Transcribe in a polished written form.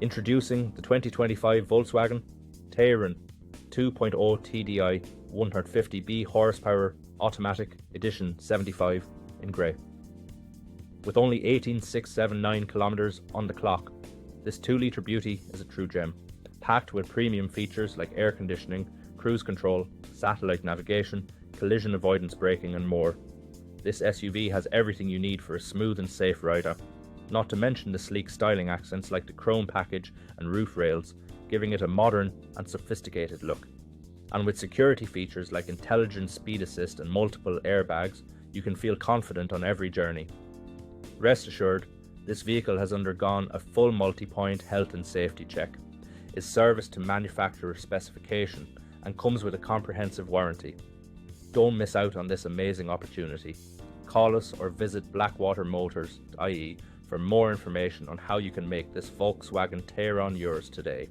Introducing the 2025 Volkswagen Tayron 2.0TDI 150B horsepower automatic edition 75 in grey. With only 18,679 kilometres on the clock, this 2-litre beauty is a true gem, packed with premium features like air conditioning, cruise control, satellite navigation, collision avoidance braking and more. This SUV has everything you need for a smooth and safe ride, not to mention the sleek styling accents like the chrome package and roof rails, giving it a modern and sophisticated look. And with security features like intelligent speed assist and multiple airbags, you can feel confident on every journey. Rest assured, this vehicle has undergone a full multi-point health and safety check, is serviced to manufacturer specification, and comes with a comprehensive warranty. Don't miss out on this amazing opportunity. Call us or visit blackwatermotors.ie for more information on how you can make this Volkswagen Tayron yours today.